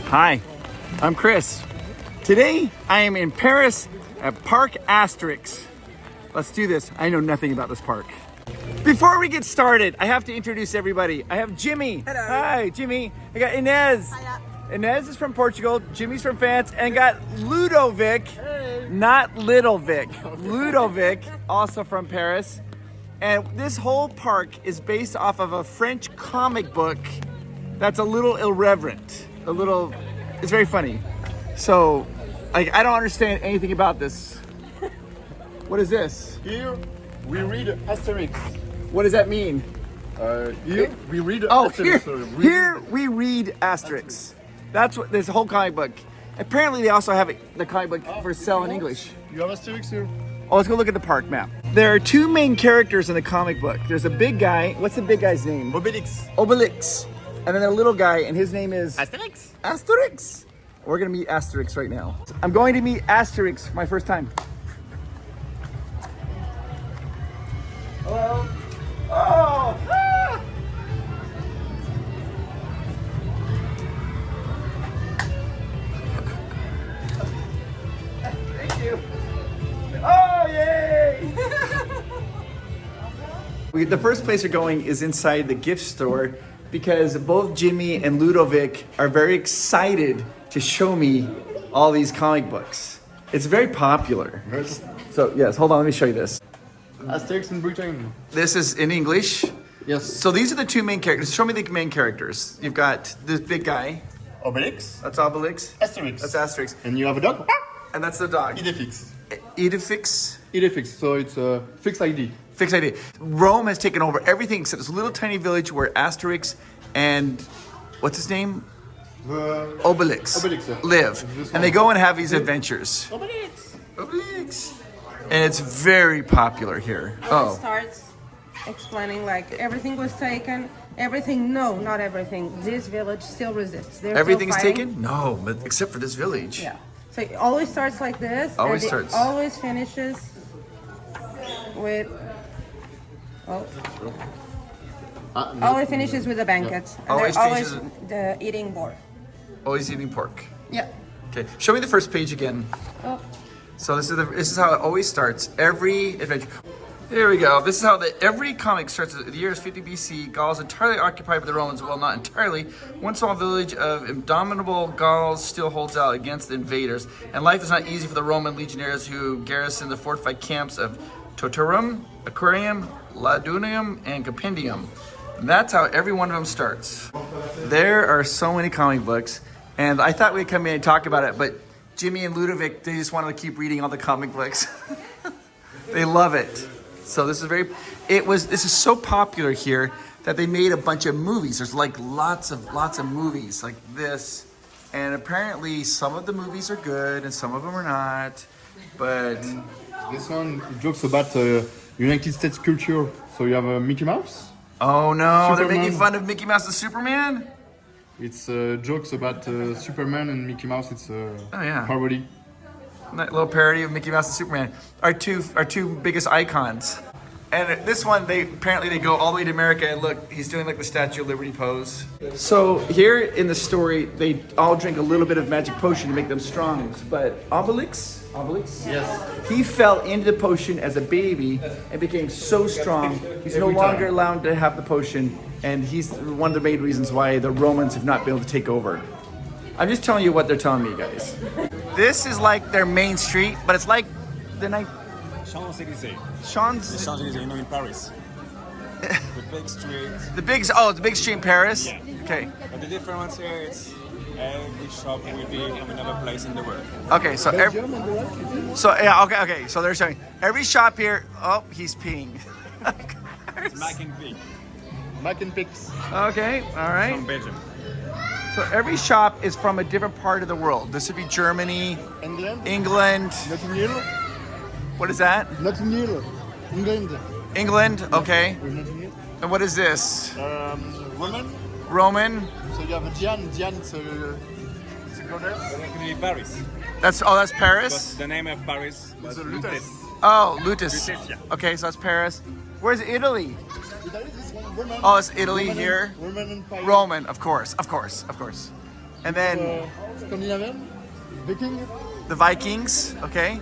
Hi, I'm Chris. Today I am in Paris at Parc Asterix. Let's do this. I know nothing about this park. Before we get started, I have to introduce everybody. I have Jimmy. Hello. Hi, Jimmy. I got Inez. Hiya. Inez is from Portugal, Jimmy's from France, and got Ludovic, not Little Vic, Ludovic, also from Paris. And this whole park is based off of a French comic book that's a little irreverent, it's very funny. So, like, I don't understand anything about this. What is this? Here we read Astérix. What does that mean? Here we read Oh, Astérix. here we read Astérix. That's what this whole comic book. Apparently, they also have the comic book for sale in English. You have Astérix here? Oh, let's go look at the park map. There are two main characters in the comic book. There's a big guy. What's the big guy's name? Obélix. Obelix. And then a little guy, and his name is Astérix. Astérix. We're gonna meet Astérix right now. I'm going to meet Astérix for my first time. Hello. Oh. Ah! Thank you. Oh, yay! The first place we're going is inside the gift store because both Jimmy and Ludovic are very excited to show me all these comic books. It's very popular. So yes, hold on, let me show you this. Astérix in Britain. This is in English. Yes. So these are the two main characters. Show me the main characters. You've got this big guy. Obélix. That's Obelix. Astérix. That's Astérix. And you have a dog? And that's the dog. Idéfix. Edifix. Idéfix. So it's a fixed ID. Fixed idea. Rome has taken over everything except this little tiny village where Astérix and what's his name? Obelix. Obélix, yeah. Live. This And they one. go and have these adventures. Obélix. Obelix. And it's very popular here. It Oh. starts explaining like everything was taken. Everything, no, not everything. This village still resists. They're Everything's still fighting. taken? No, but except for this village. Yeah. So it always starts like this. Always and starts. It always finishes with. Oh. Always finishes with a banquet. And Always they're always finishes the eating board. Always eating pork. Yeah. Okay, show me the first page again. Oh. So this is how it always starts. Every adventure. There we go. This is how every comic starts. The year is 50 BC. Gaul is entirely occupied by the Romans. Well, not entirely. One small village of indomitable Gauls still holds out against the invaders. And life is not easy for the Roman legionaries who garrison the fortified camps of Toutatis, Aquarium, Ladunium, and Compendium. And that's how every one of them starts. There are so many comic books. And I thought we'd come in and talk about it, but Jimmy and Ludovic, they just wanted to keep reading all the comic books. They love it. So this is so popular here that they made a bunch of movies. There's like lots of movies like this. And apparently some of the movies are good and some of them are not. But This one jokes about United States culture. So you have a Mickey Mouse. oh no, they're Superman. making fun of Mickey Mouse and Superman? It's jokes about Superman and Mickey Mouse. It's a Oh, yeah. parody. That little parody of Mickey Mouse and Superman are two biggest icons. And this one, they go all the way to America, and look, he's doing like the Statue of Liberty pose. So here in the story, they all drink a little bit of magic potion to make them strong. But Obelix, Yes. he fell into the potion as a baby and became so strong, he's no Every longer time. allowed to have the potion, and he's one of the main reasons why the Romans have not been able to take over. I'm just telling you what they're telling me, guys. This is like their main street, but it's like the night. Champs-Élysées. Sean's The Champs-Élysées, you know, in Paris. The big street. the big street in Paris. Yeah. Okay. But the difference here is every shop will be from another place in the world. Okay. So okay. So they're showing every shop here. Oh, he's peeing. It's Mac and Pig Mac and Pix. Okay. All right. from Belgium. So every shop is from a different part of the world. This would be Germany, England. England. Notting Hill. What is that? Notting Hill. England. England. Okay. With Notting Hill. And what is this? Woman. Roman. So you have a Diane. Diane, it's a goddess. It's actually Paris. That's But Paris. the name of Paris was It's a Lutetia. Lutes. Oh, Lutus. Lutetia. Okay, so that's Paris. Where's Italy? Italy, this one, Roman. Oh, it's Italy Roman and- here. Roman and Pirate. Roman, of course. And then Scandinavian, Viking, the Vikings, okay.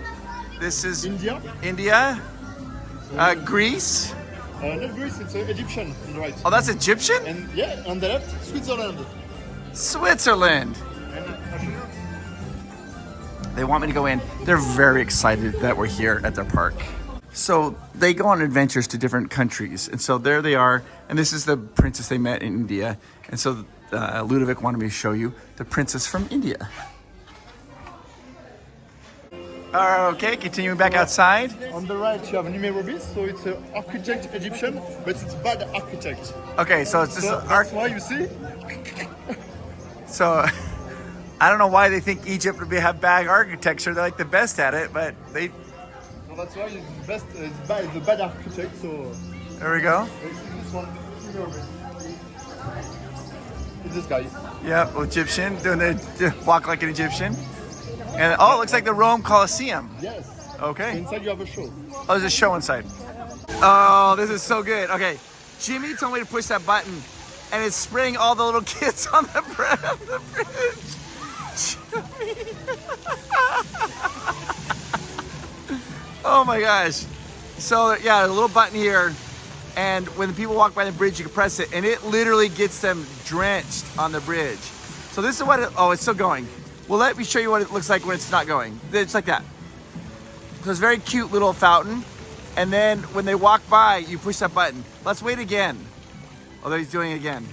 This is India. India. Greece. Not Greece, it's Egyptian on the right. Oh, that's Egyptian? And yeah, on the left, Switzerland. Switzerland. They want me to go in. They're very excited that we're here at their park. So they go on adventures to different countries. And so there they are. And this is the princess they met in India. And so Ludovic wanted me to show you the princess from India. Okay, continuing back outside. On the right, you have numero bis, so it's an architect Egyptian, but it's bad architect. Okay, so it's just So that's why you see. So I don't know why they think Egypt would have bad architecture. They're like the best at it, but they. So that's why it's best. It's bad. It's a bad architect. So There we go. this one. It's this guy. Yep, Egyptian doing the walk like an Egyptian. And oh, it looks like the Rome Colosseum. Yes. Okay. Inside you have a show. Oh, there's a show inside. Oh, this is so good. Okay, Jimmy told me to push that button, and it's spraying all the little kids on the bridge. Jimmy. Oh my gosh. So yeah, a little button here, and when the people walk by the bridge, you can press it, and it literally gets them drenched on the bridge. So this is what oh, it's still going. Well, let me show you what it looks like when it's not going. It's like that. So it's a very cute little fountain. And then when they walk by, you push that button. Let's wait again. Oh, there he's doing it again.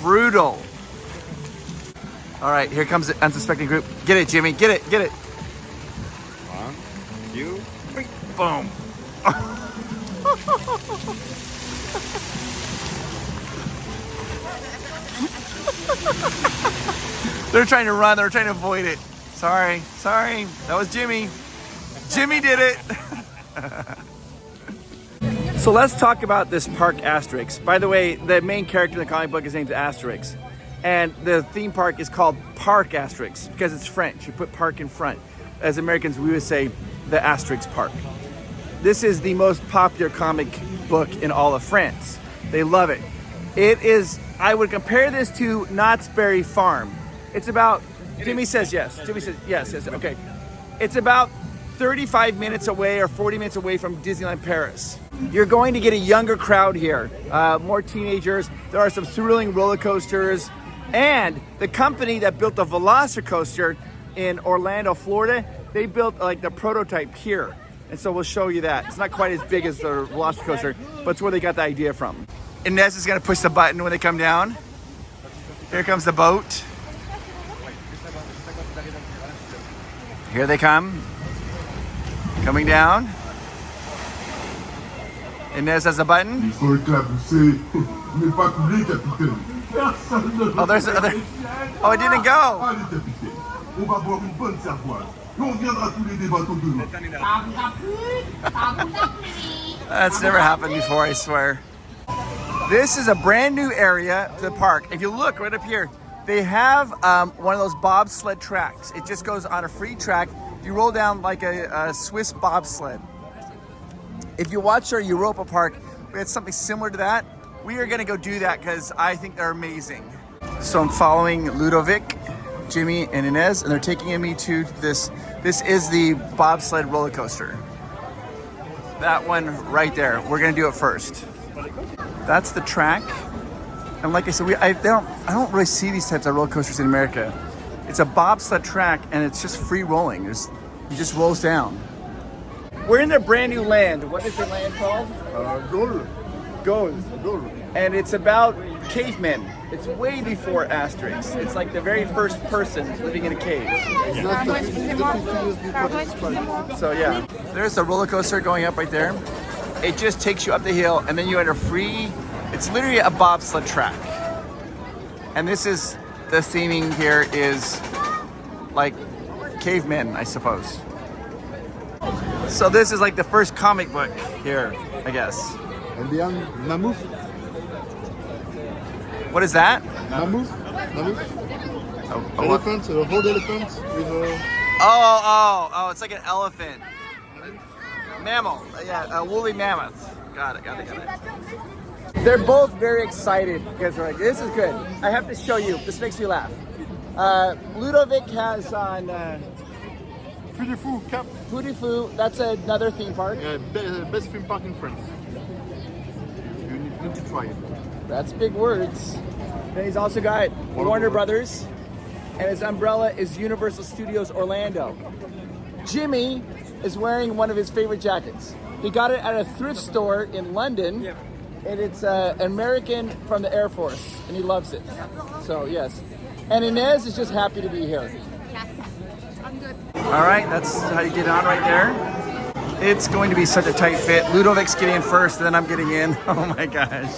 Brutal. All right, here comes the unsuspecting group. Get it, Jimmy, get it, get it. 1, 2, 3. Boom. They're trying to run, they're trying to avoid it. Sorry, that was Jimmy. Jimmy did it. So let's talk about this Parc Asterix. By the way, the main character in the comic book is named Astérix. And the theme park is called Parc Asterix because it's French. You put park in front. As Americans, we would say the Astérix Park. This is the most popular comic book in all of France. They love it. It is, I would compare this to Knott's Berry Farm. It's about, Jimmy says yes. Jimmy says yes, okay. It's about 35 minutes away or 40 minutes away from Disneyland Paris. You're going to get a younger crowd here, more teenagers. There are some thrilling roller coasters. And the company that built the Velocicoaster in Orlando, Florida, they built like the prototype here. And so we'll show you that. It's not quite as big as the Velocicoaster, but it's where they got the idea from. Inez is gonna push the button when they come down. Here comes the boat. Here they come. Coming down. Inez has the button. Oh, there's another. Oh, it didn't go. That's never happened before, I swear. This is a brand new area to the park. If you look right up here, they have one of those bobsled tracks. It just goes on a free track. You roll down like a Swiss bobsled. If you watch our Europa Park, we had something similar to that. We are gonna go do that because I think they're amazing. So I'm following Ludovic, Jimmy, and Inez, and they're taking me to this. This is the bobsled roller coaster. That one right there. We're gonna do it first. That's the track. And like I said, I don't really see these types of roller coasters in America. It's a bobsled track and it's just free rolling. It just rolls down. We're in a brand new land. What is the land called? Gaulish. And it's about cavemen. It's way before Astérix. It's like the very first person living in a cave. So yeah, there's a roller coaster going up right there. It just takes you up the hill and then you enter free. It's literally a bobsled track. And this is, the theming here is like cavemen, I suppose. So this is like the first comic book here, I guess. And the mammoth. What is that? Mammoth. Elephant, a whole elephant with a... Oh, it's like an elephant. Mammal, yeah, a woolly mammoth. Got it. They're both very excited because they're like, this is good. I have to show you. This makes me laugh. Ludovic has on Puy du Fou Cap. Puy du Fou. That's another theme park. Best theme park in France. You need to try it. That's big words. Then he's also got Warner Brothers, and his umbrella is Universal Studios Orlando. Jimmy is wearing one of his favorite jackets. He got it at a thrift store in London, and it's an American from the Air Force, and he loves it. So yes. And Inez is just happy to be here. Yes, I'm good. All right, that's how you get on right there. It's going to be such a tight fit. Ludovic's getting in first, then I'm getting in. Oh my gosh.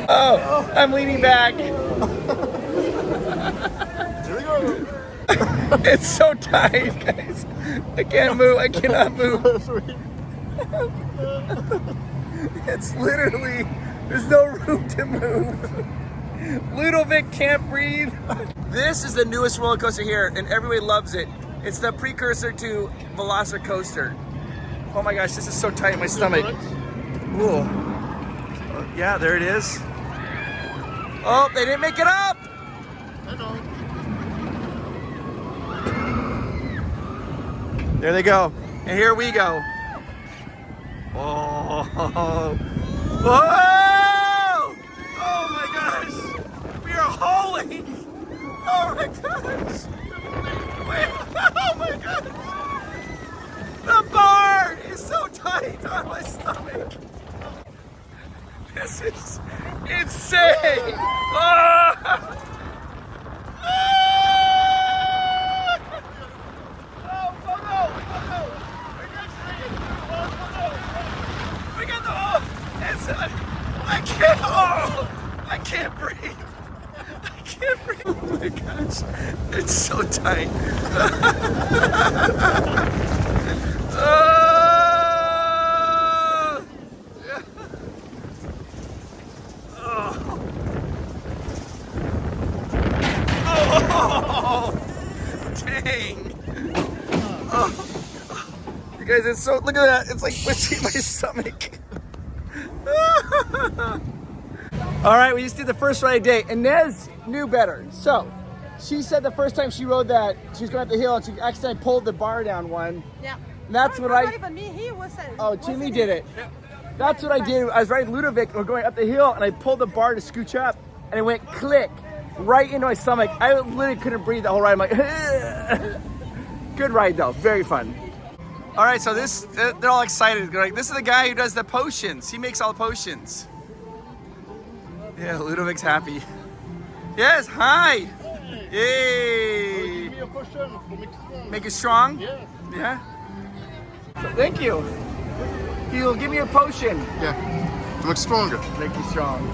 Oh, I'm leaning back. Here we go. It's so tight, guys. I can't move. I cannot move. It's literally, there's no room to move. Ludovic can't breathe. This is the newest roller coaster here, and everybody loves it. It's the precursor to Velocicoaster. Oh my gosh, this is so tight in my stomach. Ooh. Yeah, there it is. Oh, they didn't make it up. There they go. And here we go. Oh. Whoa! Oh my gosh. We are hauling. Oh my gosh. Wait. Oh my gosh. The bar is so tight on my stomach. This is insane. Oh. I can't breathe. I can't breathe. Oh my gosh. It's so tight. Dang. You guys, it's so, look at that. It's like pushing my stomach. All right, we just did the first ride of the day. Inez knew better. So she said the first time she rode that, she was going up the hill and she accidentally pulled the bar down one. Yeah. And that's what not even me, he was Oh, Jimmy did it. That's what I did. I was riding Ludovic and we're going up the hill and I pulled the bar to scooch up and it went click right into my stomach. I literally couldn't breathe the whole ride. I'm like, good ride though, very fun. All right, so this, they're all excited. They're like, this is the guy who does the potions. He makes all the potions. Yeah, Ludovic's happy. Yes, hi. Yay. Give me a potion for make strong. Make it strong? Yes. Yeah. Thank you. He'll give me a potion. Yeah. To make stronger. Make you strong.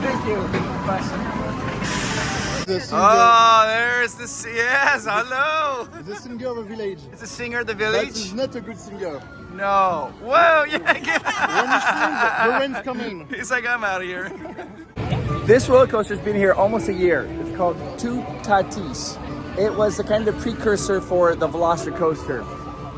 Thank you. Bye. The singer, Oh, there's the, yes, hello. the singer of the village. It's a singer of the That village? is not a good singer. No. Whoa, yeah. When you sing, the rain's coming. He's like, I'm out of here. This roller coaster's been here almost a year. It's called Toutatis. It was the kind of precursor for the Velocicoaster.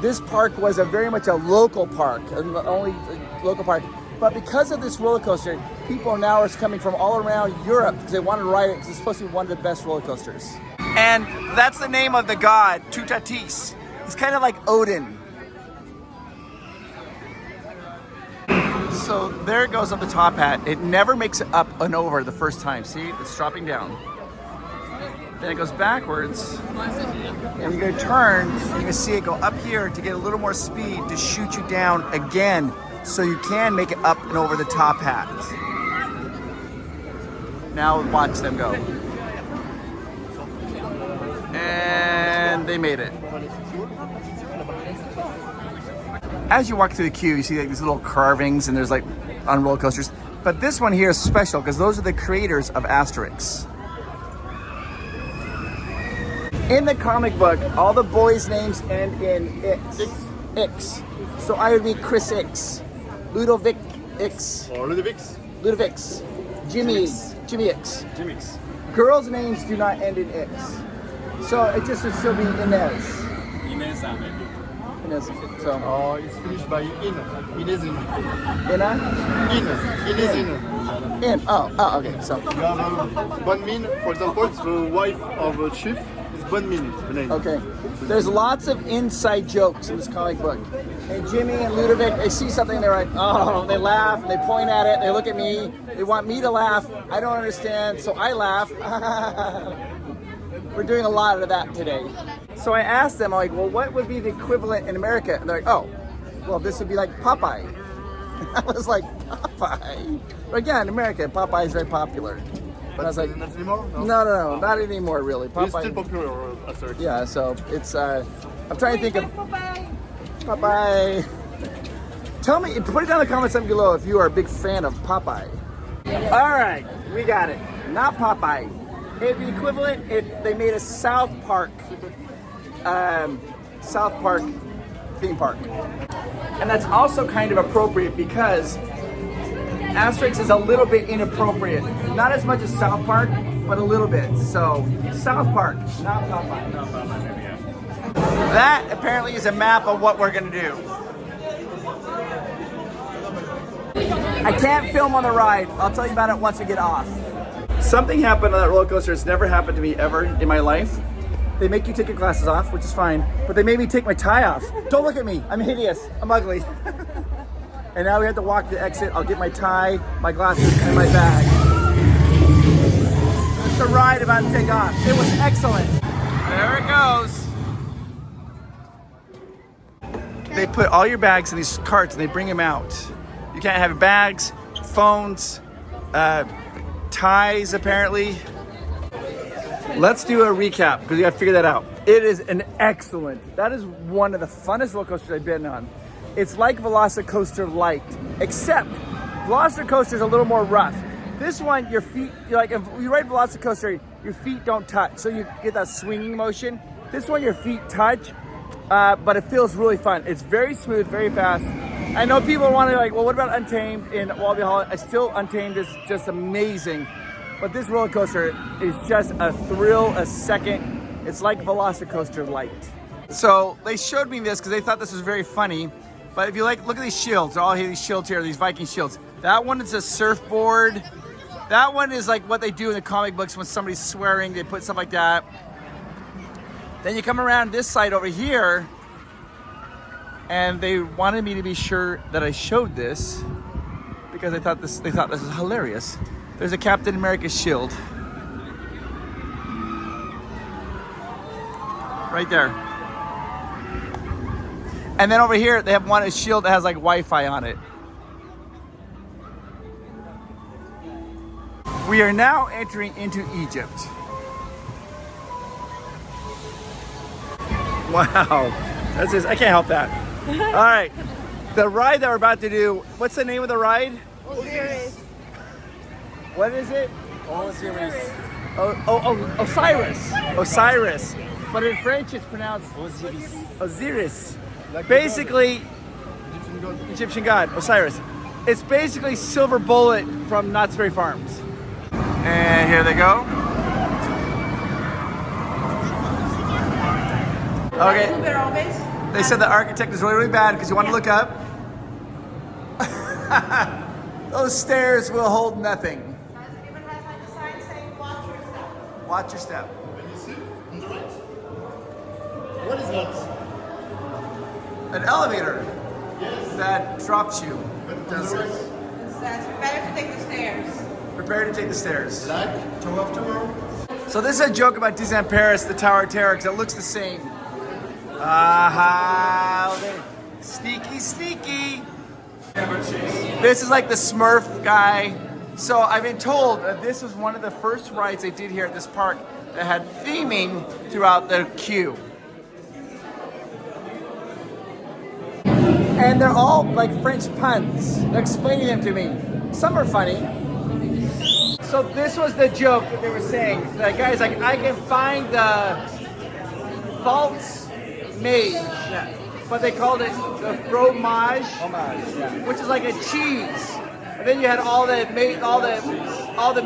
This park was very much a local park, only a local park. But because of this roller coaster, people now are coming from all around Europe because they want to ride it because it's supposed to be one of the best roller coasters. And that's the name of the god, Toutatis. He's kind of like Odin. So there it goes up the top hat. It never makes it up and over the first time. See, it's dropping down. Then it goes backwards. And you're gonna turn, and you can see it go up here to get a little more speed to shoot you down again so you can make it up and over the top hat. Now watch them go. And they made it. As you walk through the queue, you see like these little carvings and there's like on roller coasters. But this one here is special because those are the creators of Astérix. In the comic book, all the boys' names end in X. X. So I would be Chris X, Ludovic X, Or Ludovic's. Ludovic's, Jimmy X. Jimmy's. Girls' names do not end in X. So it just would still be Inez. Ineza, maybe. is. So. Oh, it's finished by in. It is in. Inna? In. It is in. In. Oh, okay. So. You have Bonne Mine, for example, it's the wife of a chief. It's Bonne Mine, the name. Okay. There's lots of inside jokes in this comic book. And Jimmy and Ludovic, they see something, they're like, oh, they laugh, they point at it, they look at me, they want me to laugh. I don't understand, so I laugh. We're doing a lot of that today. So I asked them, I'm like, well, what would be the equivalent in America? And they're like, oh, well, this would be like Popeye. I was like, Popeye? But again, in America, Popeye is very popular. But I was like, not anymore? No, not anymore, really. It's Popeye. still popular, Astérix. Yeah, so it's, I'm trying to think of, Popeye. Tell me, put it down in the comments down below if you are a big fan of Popeye. All right, we got it. Not Popeye. It'd be equivalent if they made a South Park theme park. And that's also kind of appropriate because Astérix is a little bit inappropriate. Not as much as South Park, but a little bit. So, South Park, not Popeye. That apparently is a map of what we're gonna do. I can't film on the ride. I'll tell you about it once we get off. Something happened on that roller coaster. It's never happened to me ever in my life. They make you take your glasses off, which is fine, but they made me take my tie off. Don't look at me. I'm hideous. I'm ugly. And now we have to walk to the exit. I'll get my tie, my glasses, and my bag. It's the ride about to take off. It was excellent. There it goes. They put all your bags in these carts and they bring them out. You can't have bags, phones, ties apparently. Let's do a recap because we gotta figure that out. It is an excellent, that is one of the funnest roller coasters I've been on. It's like Velocicoaster Light, except Velocicoaster is a little more rough. This one, your feet, like if you ride Velocicoaster, your feet don't touch, so you get that swinging motion. This one, your feet touch, but it feels really fun. It's very smooth, very fast. I know people want to like, well, what about Untamed in Walibi Holland? Still, Untamed is just amazing. But this roller coaster is just a thrill, a second. It's like Velocicoaster Light. So they showed me this because they thought this was very funny. But if you like, look at these shields. All these shields here, these Viking shields. That one is a surfboard. That one is like what they do in the comic books when somebody's swearing. They put stuff like that. Then you come around this side over here, and they wanted me to be sure that I showed this because they thought this is hilarious. There's a Captain America shield. Right there. And then over here, they have a shield that has like Wi-Fi on it. We are now entering into Egypt. Wow, that's just, I can't help that. All right, the ride that we're about to do, what's the name of the ride? OzIris. What is it? OzIris. OzIris. OzIris. But in French it's pronounced OzIris. OzIris. Like basically, Egyptian god, OzIris. It's basically Silver Bullet from Knott's Berry Farms. And here they go. Okay. They said the architect is really, really bad because you want to look up. Those stairs will hold nothing. It even has like a sign saying watch your step. Watch your step. Can you see on the right? What is that? An elevator that drops you. Does it? It says better to take the stairs. Prepare to take the stairs. Like Tower of Terror? So this is a joke about Disneyland Paris, the Tower of Terror, because it looks the same. Aha! Sneaky, sneaky. This is like the Smurf guy. So I've been told that this was one of the first rides they did here at this park that had theming throughout the queue. And they're all like French puns. They're explaining them to me. Some are funny. So this was the joke that they were saying. The guy's like, I can find the false mage. Yeah. But they called it the fromage, which is like a cheese. And then you had all the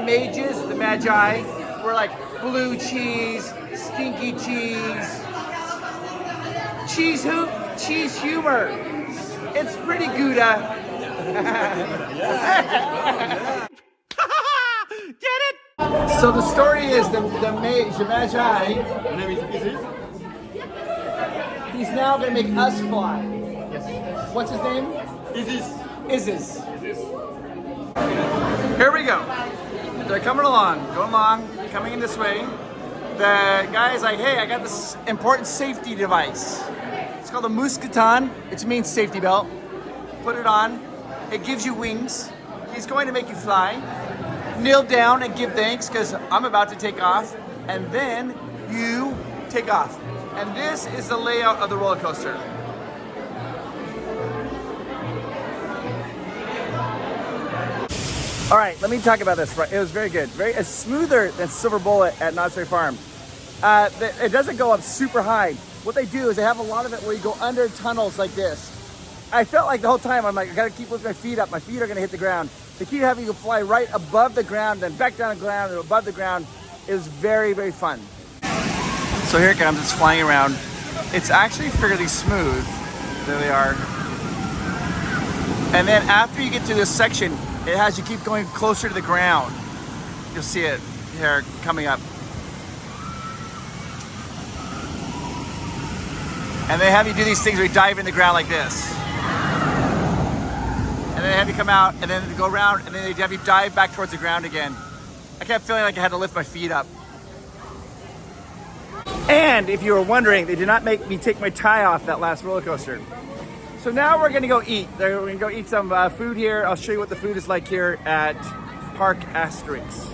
mages, the magi, were like blue cheese, stinky cheese, cheese hoop. cheese humor. It's pretty Gouda. Get it? So the story is the Magi. My name is Isis. He's now gonna make us fly. Yes. What's his name? Isis. Isis. Here we go. They're coming along, going along, coming in this way. The guy's like, hey, I got this important safety device. It's called a mousqueton, which means safety belt. Put it on. It gives you wings. He's going to make you fly. Kneel down and give thanks because I'm about to take off. And then you take off. And this is the layout of the roller coaster. All right, let me talk about this. It was very good. It's smoother than Silver Bullet at Knott's Berry Farm. It doesn't go up super high. What they do is they have a lot of it where you go under tunnels like this. I felt like the whole time, I'm like, I gotta keep lifting my feet up. My feet are gonna hit the ground. They keep having you fly right above the ground, then back down the ground, and above the ground. It was very, very fun. So here it comes, it's flying around. It's actually fairly smooth. There they are. And then after you get to this section, it has you keep going closer to the ground. You'll see it here coming up. And they have you do these things where you dive in the ground like this. And then they have you come out and then they go around and then they have you dive back towards the ground again. I kept feeling like I had to lift my feet up. And if you were wondering, they did not make me take my tie off that last roller coaster. So now we're gonna go eat. We're gonna go eat some food here. I'll show you what the food is like here at Parc Asterix.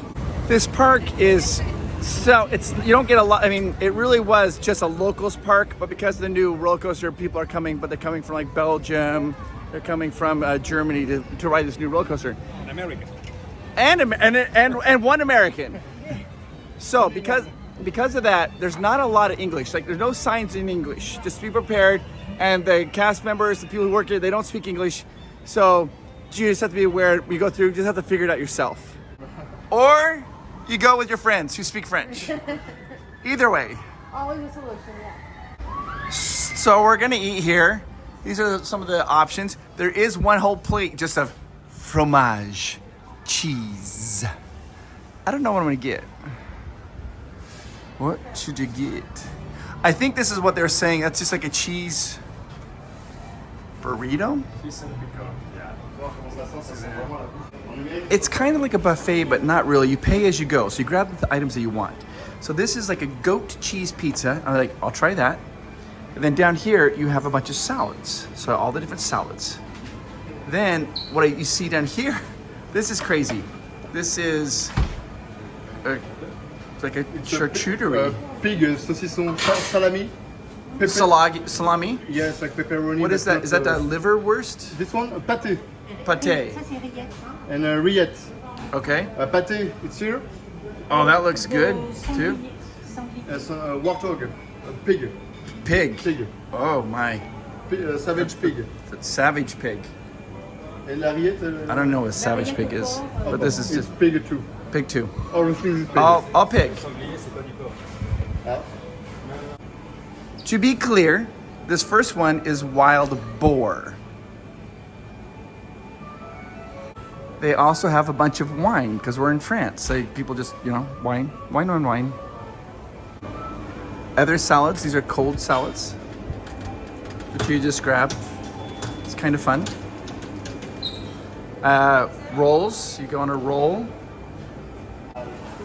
This park is, so you don't get a lot, I mean, it really was just a locals park, but because of the new roller coaster, people are coming, but they're coming from like Belgium, they're coming from Germany to ride this new roller coaster. American. And one American. So because of that, there's not a lot of English. Like there's no signs in English. Just be prepared. And the cast members, the people who work here, they don't speak English. So you just have to be aware. When you go through, you just have to figure it out yourself. Or you go with your friends who speak French. Either way. Always a solution, yeah. So we're gonna eat here. These are some of the options. There is one whole plate just of fromage, cheese. I don't know what I'm gonna get. What should you get? I think this is what they're saying. That's just like a cheese burrito. It's kind of like a buffet, but not really. You pay as you go. So you grab the items that you want. So this is like a goat cheese pizza. I'm like, I'll try that. And then down here, you have a bunch of salads. So all the different salads. Then what you see down here, this is crazy. This is it's like a charcuterie. Pig, saucisson, salami. Salami? Yes, like pepperoni. What is that? Is that the liverwurst? This one, pâté. Pâté. And rillette. Okay. Pâté, it's here. Oh, that looks good too. Warthog, pig. Pig. Pig. Oh my. Savage pig. That's savage pig. And la rillette. I don't know what a savage pig is, but this is it's just pig too. pig too. All the things is pig. I'll pig. To be clear, this first one is wild boar. They also have a bunch of wine because we're in France. So people just, wine on wine. Other salads, these are cold salads, which you just grab. It's kind of fun. Rolls, you go on a roll.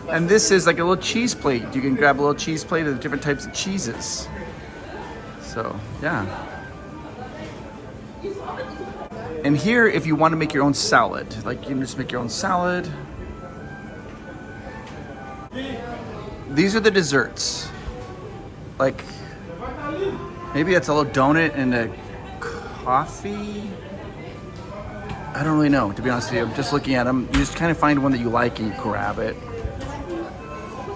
And this is like a little cheese plate. You can grab a little cheese plate of the different types of cheeses. So, yeah. And here, if you want to make your own salad, like you can just make your own salad. These are the desserts. Like, maybe that's a little donut and a coffee. I don't really know, to be honest with you. I'm just looking at them. You just kind of find one that you like and you grab it.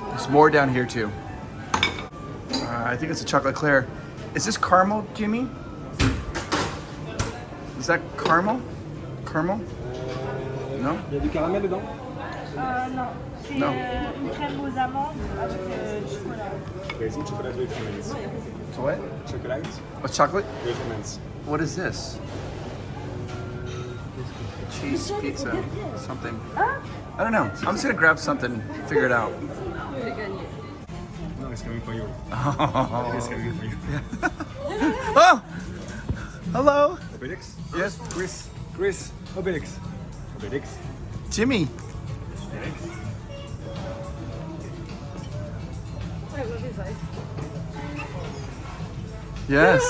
There's more down here too. I think it's a chocolate eclair. Is this caramel, Jimmy? Is that caramel? Caramel? No? Il y a du caramel dedans? No. C'est Non. une crème aux amandes avec du chocolat. There's some chocolate with almonds. So what? Chocolate A chocolate? with almonds. What is this? Cheese pizza, something. I don't know. I'm just gonna grab something, figure it out. No, it's coming for you. Oh, It's coming for you. oh! Hello, Obelix? Yes. Chris. Obelix. Obelix. Jimmy. I love his eyes. Yes.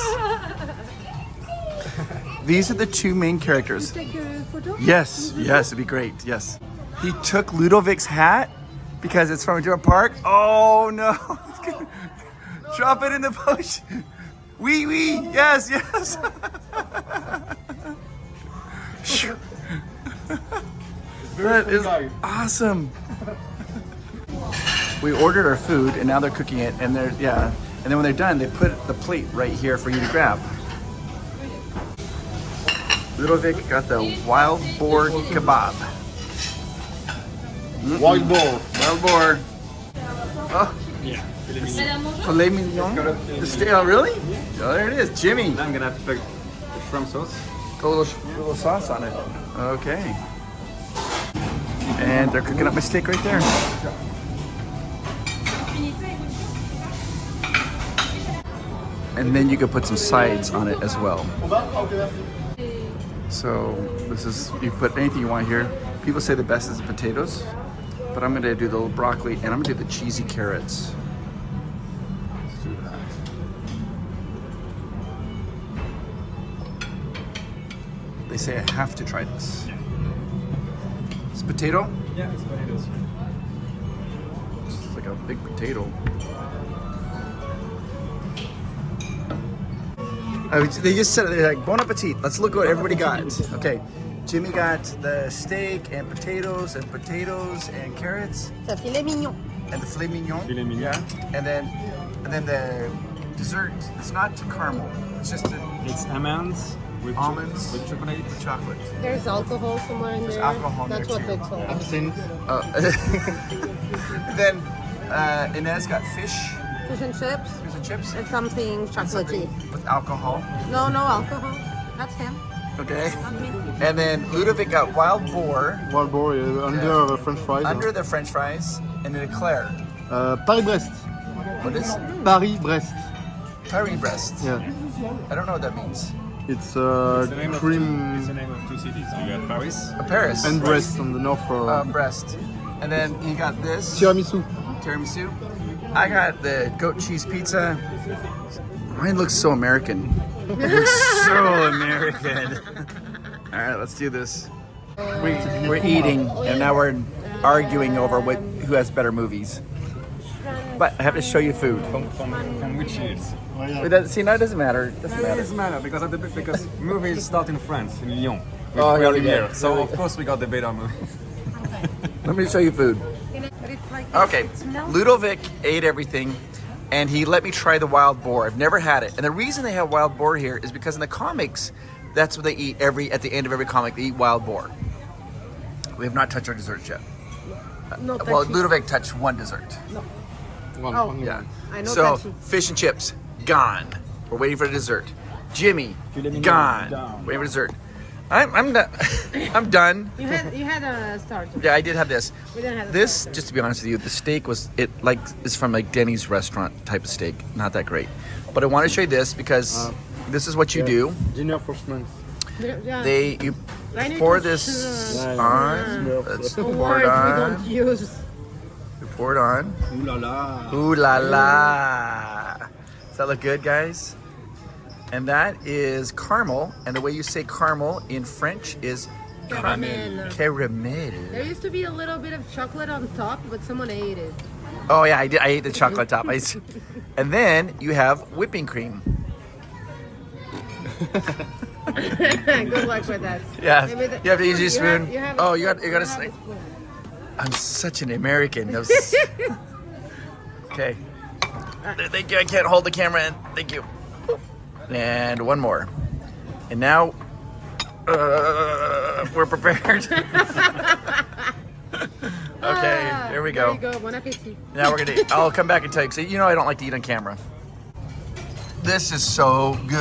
These are the two main characters. Take a photo? Yes, yes, it'd be great. Yes. He took Ludovic's hat because it's from a different park. Oh no! Drop it in the post. Wee wee. Yes, yes. That is awesome. We ordered our food and now they're cooking it, and they're and then when they're done, they put the plate right here for you to grab. Ludovic got the wild boar kebab. Wild boar. Wild boar. Oh, Yeah. Filet mignon. filet mignon. The stale, really? Oh, there it is, Jimmy. Now I'm gonna have to put the shrimp sauce. Got a little sauce on it. Okay. And they're cooking up my steak right there. And then you can put some sides on it as well. So this is, you put anything you want here. People say the best is the potatoes, but I'm gonna do the little broccoli and I'm gonna do the cheesy carrots. Let's do that. They say I have to try this. It's potato? Yeah, it's potatoes. It's like a big potato. They just said, they're like, bon appetit. Let's look what everybody got. Okay, Jimmy got the steak and potatoes and carrots C'est un filet mignon. and the filet mignon. Filet mignon. Yeah, and then the dessert. It's not caramel. It's just It's almonds with Almonds. with chocolate. chocolate. There's alcohol somewhere in there. alcohol That's there what too. they told us. Absinthe. Then Inez got fish Fish and chips and chips and something chocolatey. with alcohol. No alcohol. That's him. Okay. And then Ludovic got wild boar Wild boar under the French fries. under the French fries, and then Eclair. Paris-Brest. What is Paris-Brest. Paris breast? Yeah. I don't know what that means. It's It's the name cream it's the name of two cities. You got Paris. Paris. and Brest on the north. Breast. And then you got this Tiramisu. tiramisu. I got the goat cheese pizza. Mine looks so American. It looks so American. All right, let's do this. We're eating, and now we're arguing over who has better movies. But I have to show you food. From which years? See, now it doesn't matter. It doesn't It matter. doesn't matter because movies start in France, in Lyon. with Oh, yeah, premiere. yeah. So of course we got the better movie. Let me show you food. But it's like Okay, it smells- Ludovic ate everything, and he let me try the wild boar. I've never had it, and the reason they have wild boar here is because in the comics, that's what they eat at the end of every comic. They eat wild boar. We have not touched our desserts yet. No Well, touchy. Ludovic touched one dessert. Oh, Yeah. I know So touchy. fish and chips gone. We're waiting for the dessert. Jimmy gone. Waiting for dessert. I'm done. I'm done. You had a starter. Yeah, I did have this. We didn't have a This, starter. just to be honest with you, the steak is from like Denny's restaurant type of steak. Not that great. But I want to show you this because this is what you do. Dinner for months. Yeah. You I need pour to this Yeah, on. yeah. Let's the pour it words we on. don't use. We pour it on. Ooh la la. Ooh la la. Does that look good, guys? And that is caramel. And the way you say caramel in French is Caramel. caramel. There used to be a little bit of chocolate on top, but someone ate it. Oh yeah, I did. I ate the chocolate top. And then you have whipping cream. Good luck with that. Yeah, Maybe you have to use your spoon. You have Oh, a you got a spoon. I'm such an American. That was- Okay. Thank you. I can't hold the camera in. Thank you. And one more. And now we're prepared. Okay, here we we go. There you go. Bon appétit. Now we're gonna eat. I'll come back and tell you, 'cause you know I don't like to eat on camera. This is so good.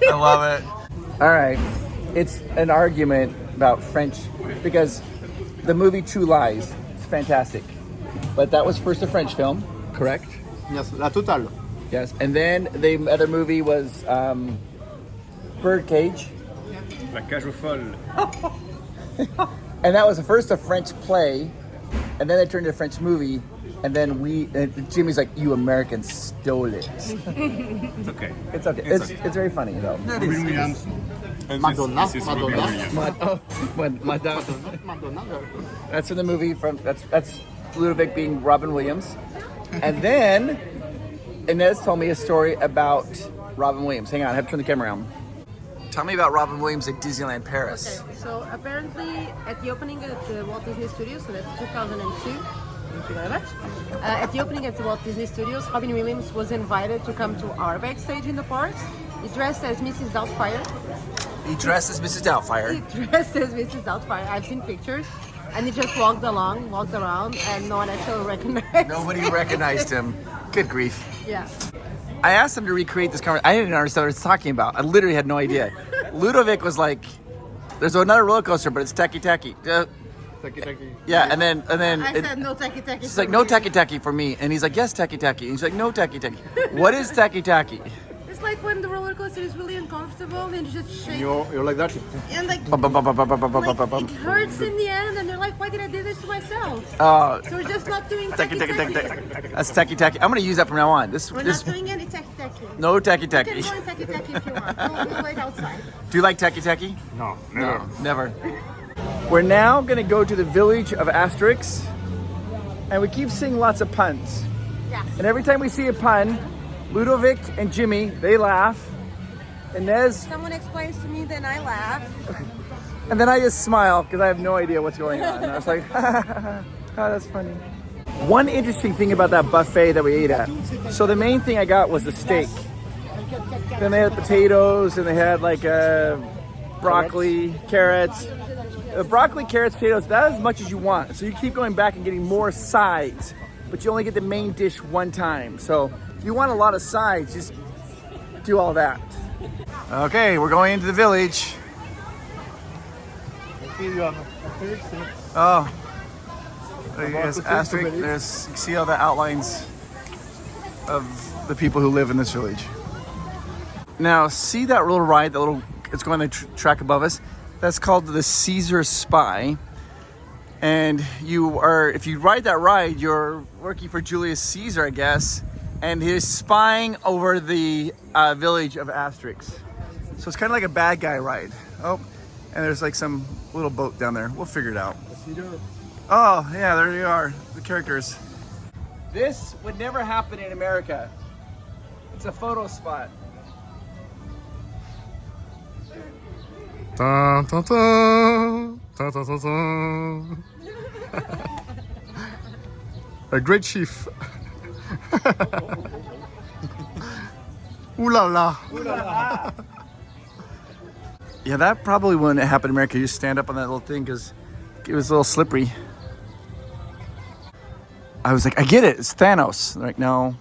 I love it. All right, it's an argument about French because the movie True Lies is fantastic, but that was first a French film, correct? Yes, La Totale. Yes, and then the other movie was Birdcage, La cage aux folles. and that was first a French play, and then it turned into a French movie, and then Jimmy's like, "You Americans stole it." It's okay. It's okay. It's very funny though. Williamson. And Madonna, this is Madonna. Robin Williams. Madonna. That's from the movie that's Ludovic being Robin Williams, and then Inez told me a story about Robin Williams. Hang on, I have to turn the camera around. Tell me about Robin Williams at Disneyland Paris. Okay, so apparently at the opening at the Walt Disney Studios, so that's 2002. Thank you very much. At the opening at the Walt Disney Studios, Robin Williams was invited to come to our backstage in the parks. He dressed as Mrs. Doubtfire. He dressed as Mrs. Doubtfire. He dressed as Mrs. Doubtfire. I've seen pictures. And he just walked around, and no one actually recognized Nobody recognized him. Good grief. Yeah. I asked him to recreate this conversation. I didn't understand what he was talking about. I literally had no idea. Ludovic was like, "There's another roller coaster, but it's Tacky Tacky." Yeah, and then I said no tacky tacky. She's like, "No Tacky Tacky for me," and he's like, "Yes, Tacky Tacky." And he's like, "No Tacky Tacky." What is Tacky Tacky? It's like when the roller coaster is really uncomfortable and you just shake. You're like that. And like, Bum, bum, bum, bum, bum, bum, bum, like bum, bum. it hurts in the end, and you're like, why did I do this to myself? Oh, So we're just not doing Tacky tacky Tacky tacky. Tacky. That's Tacky Tacky. I'm gonna use that from now on. This. We're not doing any tacky tacky. No Tacky You can Tacky. go in tacky tacky if you want. We'll wait outside. Do you like Tacky Tacky? No, never. No, never. We're now gonna go to the village of Astérix, and we keep seeing lots of puns. Yes. And every time we see a pun, Ludovic and Jimmy, they laugh. Inez, Someone explains to me, then I laugh. and then I just smile because I have no idea what's going on. And I was like, oh, that's funny. One interesting thing about that buffet that we ate at. So the main thing I got was the steak. Then they had potatoes, and they had like broccoli, carrots. Broccoli, carrots, potatoes, that's as much as you want. So you keep going back and getting more sides, but you only get the main dish one time. So if you want a lot of sides, just do all that. Okay, we're going into the village. Oh, there's Astérix. There's, you see all the outlines of the people who live in this village. Now, see that little ride, it's going on the track above us? That's called the Caesar Spy. And if you ride that ride, you're working for Julius Caesar, I guess. And he's spying over the village of Astérix. So it's kind of like a bad guy ride. Oh, and there's like some little boat down there. We'll figure it out. Oh, yeah, there you are, the characters. This would never happen in America. It's a photo spot. Dun, dun, dun. Dun, dun, dun, dun. A great chief. Ooh la la. Yeah, that probably wouldn't happen in America. You just stand up on that little thing because it was a little slippery. I was like, I get it, it's Thanos. They're like, no.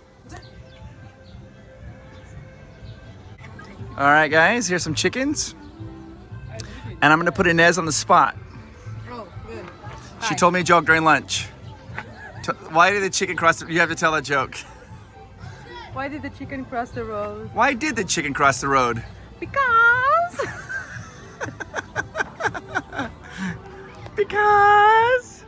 All right, guys, here's some chickens. And I'm gonna put Inez on the spot. Oh, good. She told me a joke during lunch. Why did the chicken cross you have to tell that joke. Why did the chicken cross the road? Why did the chicken cross the road? Because. Because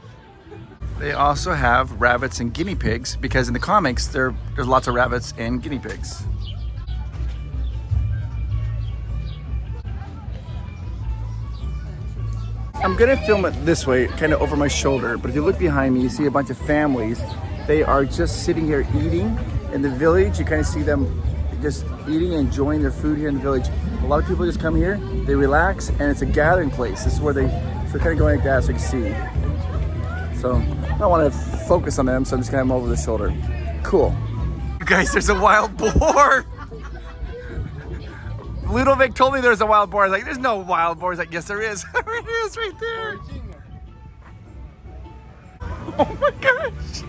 they also have rabbits and guinea pigs, because in the comics there's lots of rabbits and guinea pigs. I'm gonna film it this way, kind of over my shoulder, but if you look behind me, you see a bunch of families. They are just sitting here eating in the village. You kind of see them just eating and enjoying their food here in the village. A lot of people just come here, they relax, and it's a gathering place. This is where so kind of going like that so you can see. So I don't want to focus on them, so I'm just gonna have them over the shoulder. Cool. You guys, there's a wild boar. Ludovic told me there's a wild boar. I was like, there's no wild boars. Like, yes, there is. There it is right there. Oh my gosh.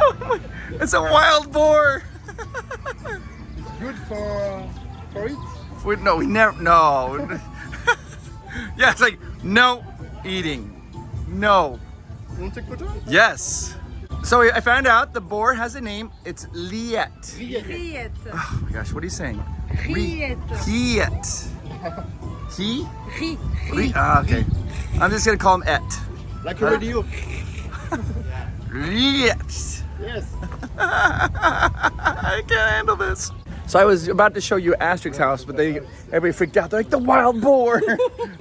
Oh my, it's a wild boar. It's good for it. No, we never, no. Yeah, it's like, no eating. No. You want to take photo? Yes. So I found out the boar has a name. It's Liet. Riet. Oh my gosh, what are you saying? Riet. Liet. He? Ri. Ah, okay. I'm just gonna call him Et. Like a radio. Liet. Yes. I can't handle this. So I was about to show you Astérix house, but everybody freaked out. They're like, the wild boar.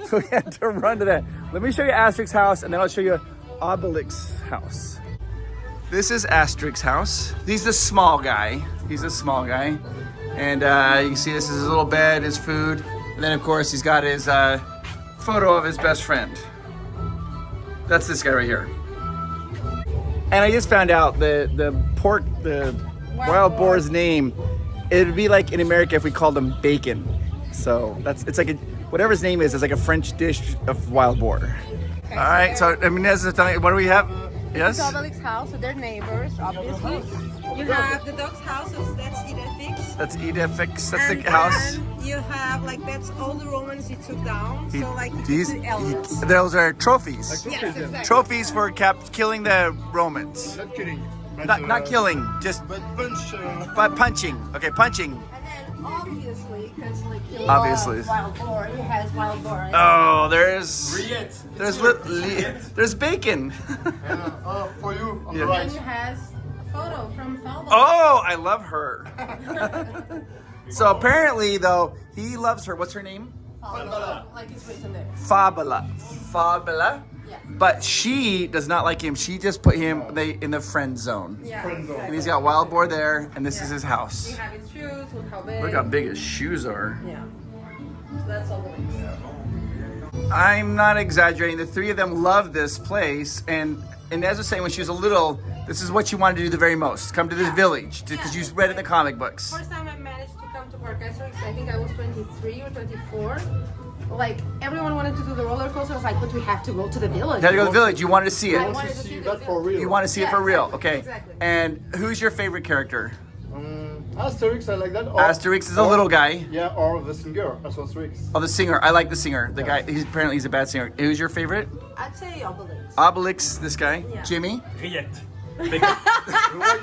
So we had to run to that. Let me show you Astérix house, and then I'll show you Obelix's house. This is Astérix house. He's the small guy. He's a small guy. And you can see this is his little bed, his food. And then of course he's got his photo of his best friend. That's this guy right here. And I just found out the wild boar's name. It would be like in America if we called him bacon. So it's like whatever his name is, it's like a French dish of wild boar. All right, so Inez is telling me, what do we have? Yes? It's Obelix's house, so they're neighbors, obviously. You have the dog's house, so that's Idefix. That's Idefix, that's And the house. then you have, like, that's all the Romans he took down. So, like, These, the elements. those are trophies. Yes, exactly. Trophies for killing the Romans. Not kidding. But, Not killing, just But punch. but punching. Okay, punching. And then, obviously, because, like, he Obviously. loves wild boar, he has wild boar. Oh, there's Riet. there's bacon. For you on Yeah. the right. And he has a photo from Faldo. Oh, I love her. So apparently, though, he loves her. What's her name? Faldo. Like it's written there. Fabula. Fabula. Yeah. But she does not like him. She just put him in the friend zone. Yeah. And he's got wild boar there, and this is his house. You have his shoes, look how big. Look how big his shoes are. Yeah. So that's all the way. I'm not exaggerating. The three of them love this place, and Inez was saying when she was a little, this is what she wanted to do the very most. Come to this village, because you read it in the comic books. First time I managed to come to Parc Asterix, I think I was 23 or 24. Like, everyone wanted to do the roller coaster. I was like, but we have to go to the village. You had to go to the village. You wanted to see I it. wanted to see that the for village. real. You want to see it Yeah, for real. exactly, Okay. exactly. And who's your favorite character? Asterix, I like that. Or, Asterix is a little guy. Yeah, or the singer, Asterix. Oh, the singer. I like the singer. The guy. He's a bad singer. Who's your favorite? I'd say Obelix. Obelix. This guy. Yeah. Jimmy. Riet.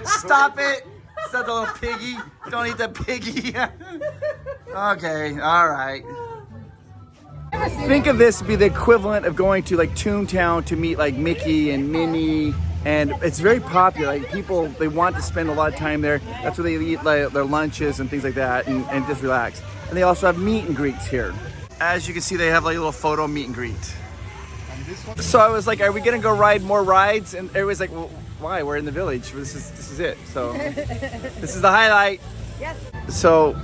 Stop it. Stop the little piggy. Don't eat the piggy. Okay. All right. Think of this to be the equivalent of going to like Toontown to meet like Mickey and Minnie, and it's very popular. Like people, they want to spend a lot of time there. That's where they eat like, their lunches and things like that, and just relax. And they also have meet and greets here. As you can see, they have like a little photo meet and greet. So I was like, "Are we gonna go ride more rides?" And everybody's like, "Well, why? We're in the village. This is it." So this is the highlight. Yes. So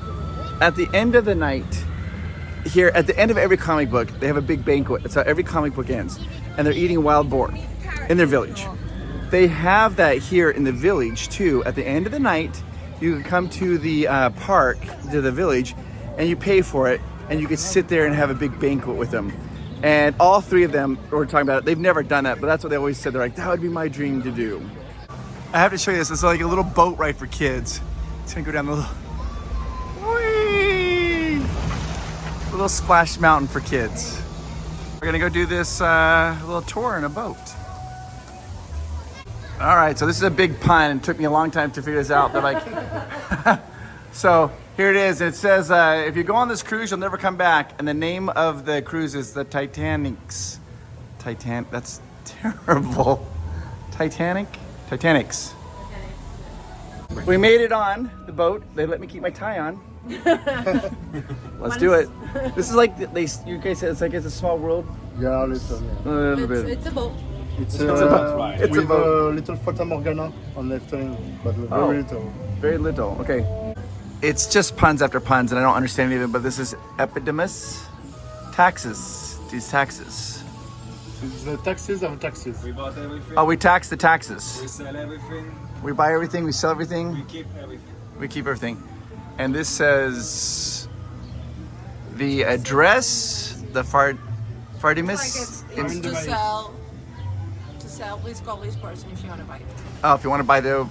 at the end of the night. Here, at the end of every comic book, they have a big banquet. That's how every comic book ends. And they're eating wild boar in their village. They have that here in the village, too. At the end of the night, you can come to the park, to the village, and you pay for it. And you can sit there and have a big banquet with them. And all three of them were talking about it. They've never done that, but that's what they always said. They're like, that would be my dream to do. I have to show you this. It's like a little boat ride for kids. It's going to go down the little... little splash mountain for kids. We're gonna go do this little tour in a boat. All right, so this is a big pun. It took me a long time to figure this out. But like, so here it is. It says, if you go on this cruise, you'll never come back. And the name of the cruise is the Titanics. That's terrible. Titanics. We made it on the boat. They let me keep my tie on. Let's do it. This is like you guys said. It's like it's a small world. Yeah, little. A little bit. It's a boat. It's a boat. Right. It's a with boat. a little Fata Morgana on left turning, but very Oh. little. Very little. Okay. It's just puns after puns, and I don't understand any of it. But this is epidemus taxes. These taxes. The taxes are taxes. We bought everything. Oh, we tax the taxes. We sell everything. We buy everything. We sell everything. We keep everything. We keep everything. And this says the address, the Fardimus. It's to sell. Please call this person if you want to buy it. Oh, if you want to buy the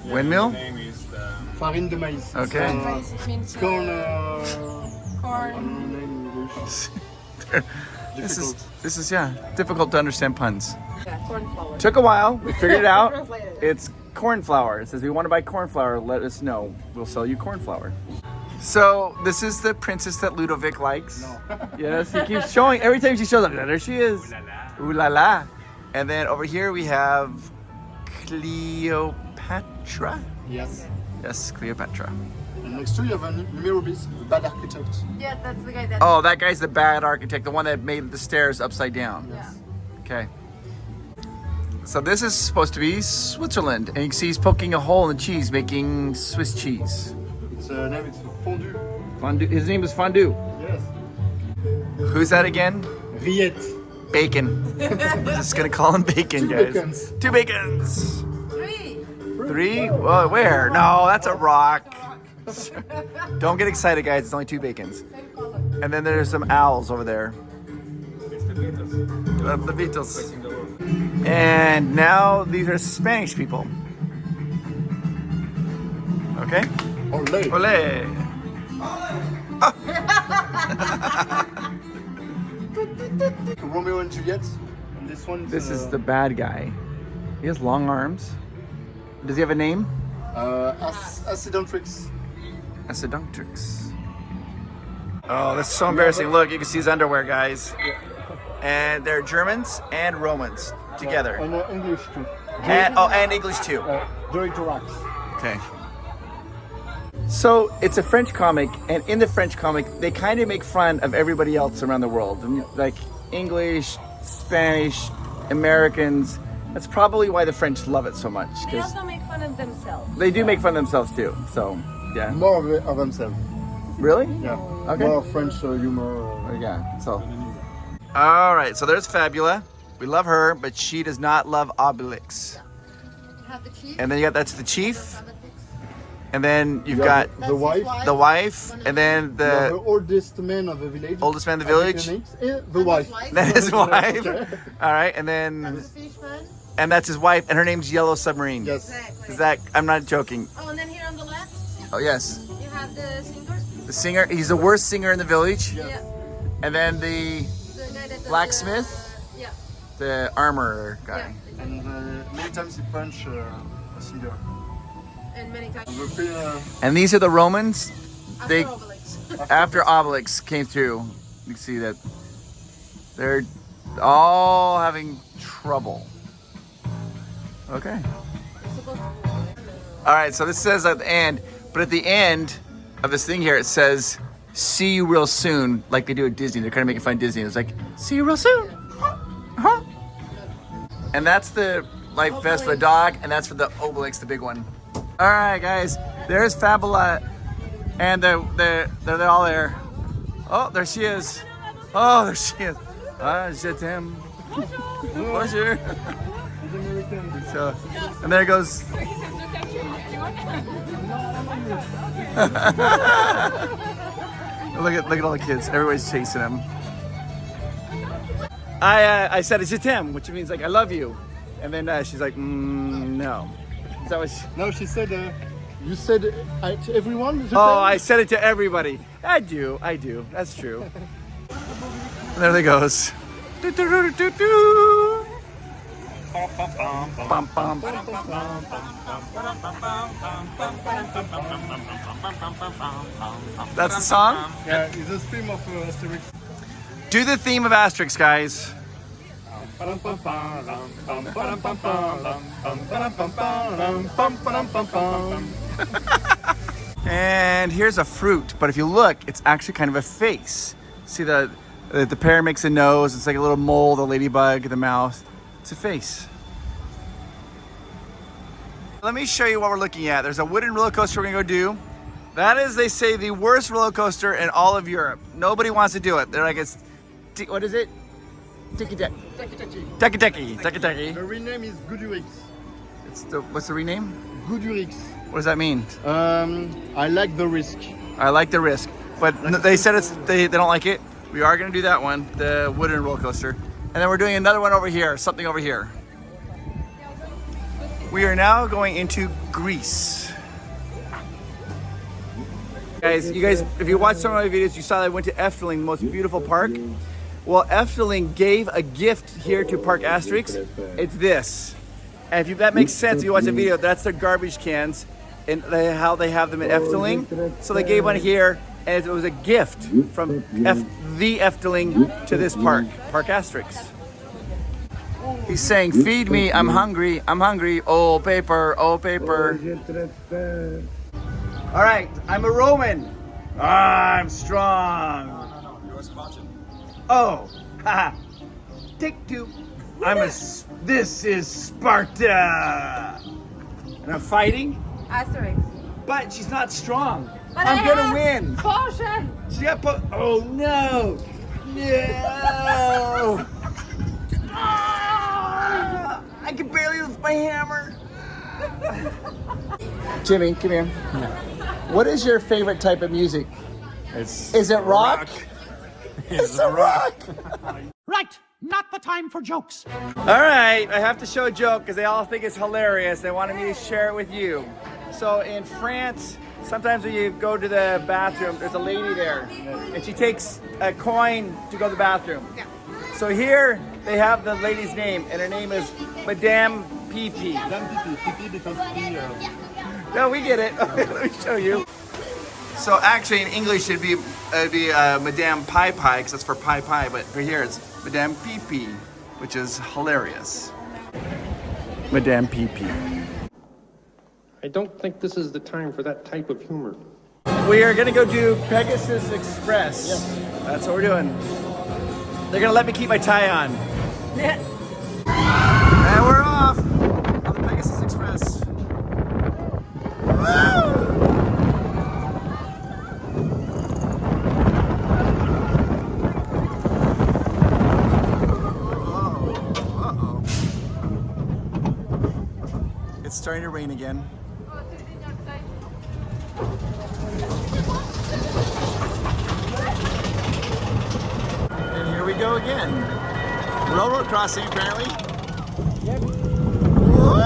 windmill? The name is Farine de maïs. Okay. It means Corn. corn. This is difficult to understand puns. Yeah, corn flour. Took a while. We figured it out. Translated. It's corn flour. It says if you want to buy corn flour, let us know. We'll sell you corn flour. So this is the princess that Ludovic likes. No. Yes, he keeps showing. Every time she shows up, there she is. Ooh la la. And then over here we have Cleopatra. Yes. Yes, Cleopatra. And next to you have a Mirabis, the bad architect. Yeah, that's the guy that. Oh, that guy's the bad architect, the one that made the stairs upside down. Yeah. Okay. So this is supposed to be Switzerland, and you can see he's poking a hole in the cheese, making Swiss cheese. Its name is fondue. Fondue. His name is Fondue. Yes. Who's that again? Rillette. Bacon. Just gonna call him Bacon, Two guys. bacons. 2 bacons. 3. 3? Well, where? No, that's a rock. Don't get excited, guys. It's only 2 bacons. And then there's some owls over there. it's the Beatles. The Beatles. In the world. And now these are Spanish people. Okay? Olé. Olé. Romeo and Juliet. And this one. This is the bad guy. He has long arms. Does he have a name? Astérix. Astérix. Oh, that's so embarrassing. Look, you can see his underwear, guys. And they're Germans and Romans together. And English too. And English too. During the rocks. Okay. So it's a French comic, and in the French comic, they kind of make fun of everybody else around the world, like English, Spanish, Americans. That's probably why the French love it so much. They 'Cause also make fun of themselves. they do make fun of themselves too. So, yeah. More of themselves. Really? Yeah. Okay. More French humor. Yeah. So. All right. So there's Fabula. We love her, but she does not love Obelix. Have the chief. And then you got that's the chief, and then you've got The wife. the wife, and then The the oldest man of the village. oldest man in the village. The wife. Then his wife. Okay. All right, and then Fishman. and that's his wife, and her name's Yellow Submarine. Yes. Is that? I'm not joking. Oh, and then here on the left, Oh yes, you have the singers. the singer. He's the worst singer in the village. Yeah. Yeah. And then the The guy that does Blacksmith? yeah. the armor guy. And many times he punch a singer. And many times. On the film, And these are the Romans. They After Obelix. after Obelix came through. You can see that they're all having trouble. Okay. All right, so this says at the end, but at the end of this thing here, it says, "See you real soon," like they do at Disney. They're kind of making fun of Disney. It's like, "See you real soon." Huh? And that's the life vest for the dog, and that's for the Obelix, the big one. All right, guys, there's Fabula, and they're all there. Oh, there she is. Oh, there she is. Ah, je t'aime. Bonjour. So, and there goes. look at all the kids. Everybody's chasing him. I said je t'aime, which means like I love you, and then she's like, no. Is that what she? no, she said. You said to everyone. Oh, I said it to everybody. I do. That's true. And there they goes. Do-do-do-do-do. Bum, bum. That's the song? Yeah, it's a stream of Astérix. Do the theme of Astérix, guys. And here's a fruit, but if you look, it's actually kind of a face. See the pear makes a nose. It's like a little mole, the ladybug, the mouth. It's a face. Let me show you what we're looking at. There's a wooden roller coaster we're gonna go do. That is, they say, the worst roller coaster in all of Europe. Nobody wants to do it. They're like, what is it? Tiki-taki. Taki-taki. The rename is Goudurix. What's the rename? Goudurix. What does that mean? I like the risk. I like the risk, but they said they don't like it. We are gonna do that one, the wooden roller coaster. And then we're doing another one over here, something over here. We are now going into Greece. You guys, if you watched some of my videos, you saw that I went to Efteling, the most beautiful park. Well, Efteling gave a gift here to Parc Asterix. It's this. And if that makes sense, if you watch the video, that's their garbage cans and how they have them at Efteling. So they gave one here, and it was a gift from the Efteling to this park, Parc Asterix. He's saying, feed me, I'm hungry, oh paper, oh paper. All right, I'm a Roman. I'm strong. No, you're Spartan. Oh, haha. Take two. This is Sparta. And I'm fighting, Astérix. but she's not strong. But I'm I gonna have win. Potion. She got oh no. No. Ah, I can barely lift my hammer. Jimmy, come here. What is your favorite type of music? Is it rock? It's a rock. Right, not the time for jokes. All right, I have to show a joke because they all think it's hilarious. They wanted me to share it with you. So in France, sometimes when you go to the bathroom, there's a lady there, and she takes a coin to go to the bathroom. So here they have the lady's name, and her name is Madame Pee-Pee. No, we get it. Let me show you. So actually in English it'd be Madame Pie Pie, because that's for pie pie, but for here it's Madame Pee-Pee, which is hilarious. Madame Pee-Pee. I don't think this is the time for that type of humor. We are gonna go do Pegasus Express. Yes. That's what we're doing. They're gonna let me keep my tie on. Yeah. And we're off on the Pegasus Express. Woo! It's starting to rain again. And here we go again. Railroad crossing, apparently. Yep. Whoa!